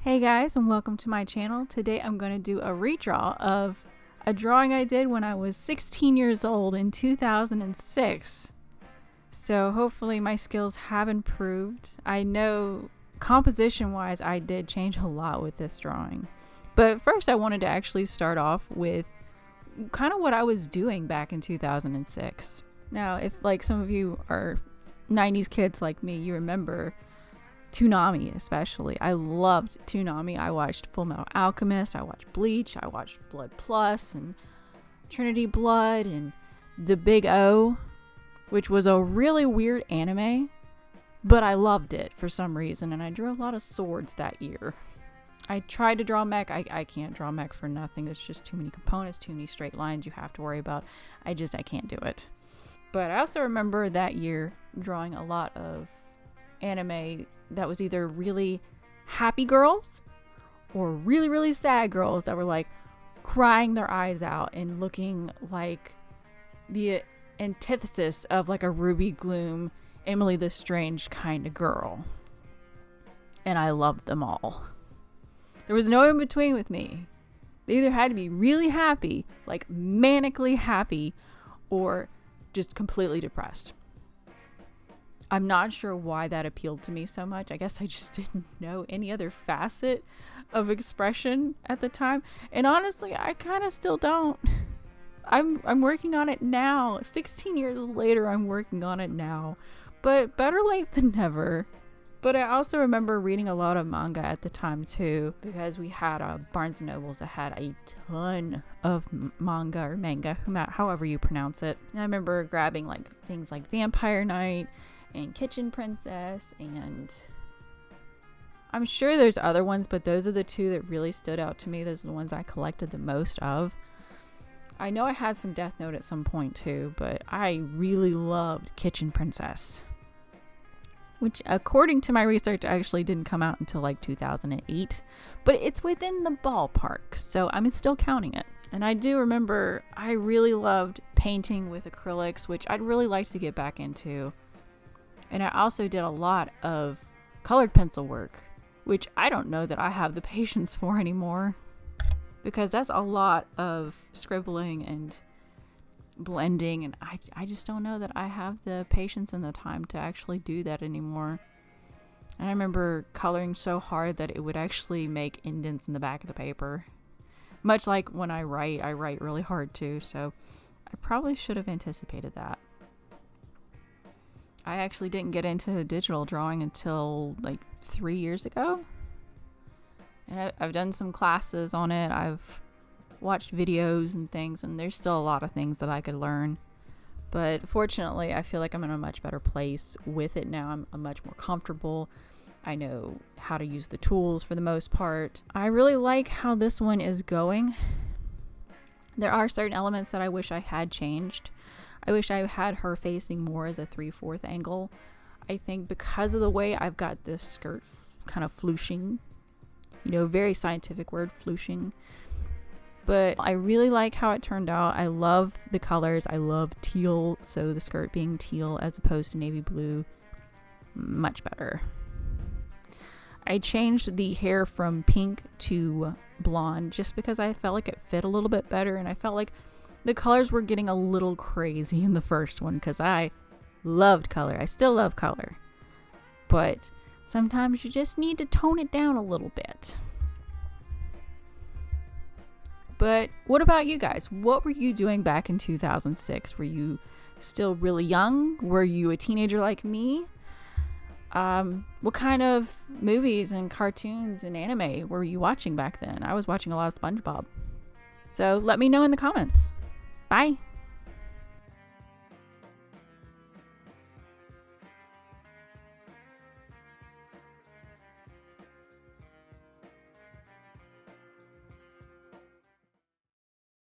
Hey guys, and welcome to my channel. Today I'm going to do a redraw of a drawing I did when I was 16 years old in 2006. So hopefully my skills have improved. I know composition wise I did change a lot with this drawing. But first I wanted to actually start off with kind of what I was doing back in 2006. Now if like some of you are 90s kids like me, you remember Toonami especially. I loved Toonami. I watched Full Metal Alchemist, I watched Bleach, I watched Blood Plus and Trinity Blood and The Big O, which was a really weird anime, but I loved it for some reason, and I drew a lot of swords that year. I tried to draw mech. I can't draw mech for nothing. There's just too many components, too many straight lines you have to worry about. I can't do it. But I also remember that year drawing a lot of anime that was either really happy girls or really, really sad girls that were like crying their eyes out and looking like the antithesis of like a Ruby Gloom, Emily the Strange kind of girl. And I loved them all. There was no in between with me. They either had to be really happy, like manically happy, or just completely depressed. I'm not sure why that appealed to me so much. I guess I just didn't know any other facet of expression at the time. And honestly, I kind of still don't. I'm working on it now. 16 years later, I'm working on it now. But better late than never. But I also remember reading a lot of manga at the time too, because we had Barnes & Nobles that had a ton of manga, however you pronounce it. And I remember grabbing like things like Vampire Knight and Kitchen Princess, and I'm sure there's other ones, but those are the two that really stood out to me. Those are the ones I collected the most of. I know I had some Death Note at some point too, but I really loved Kitchen Princess, which according to my research actually didn't come out until like 2008, but it's within the ballpark, so I'm still counting it. And I do remember I really loved painting with acrylics, which I'd really like to get back into. And I also did a lot of colored pencil work, which I don't know that I have the patience for anymore, because that's a lot of scribbling and blending, and I just don't know that I have the patience and the time to actually do that anymore. And I remember coloring so hard that it would actually make indents in the back of the paper. Much like when I write really hard too, so I probably should have anticipated that. I actually didn't get into digital drawing until like 3 years ago. And I've done some classes on it. I've watched videos and things, and there's still a lot of things that I could learn. But fortunately, I feel like I'm in a much better place with it now. I'm much more comfortable. I know how to use the tools for the most part. I really like how this one is going. There are certain elements that I wish I had changed. I wish I had her facing more as a 3/4 angle. I think because of the way I've got this skirt kind of flooshing, very scientific word, flooshing. But I really like how it turned out. I love the colors. I love teal, so the skirt being teal as opposed to navy blue, much better. I changed the hair from pink to blonde just because I felt like it fit a little bit better, and I felt like the colors were getting a little crazy in the first one because I loved color. I still love color. But sometimes you just need to tone it down a little bit. But what about you guys? What were you doing back in 2006? Were you still really young? Were you a teenager like me? What kind of movies and cartoons and anime were you watching back then? I was watching a lot of SpongeBob. So let me know in the comments. Bye.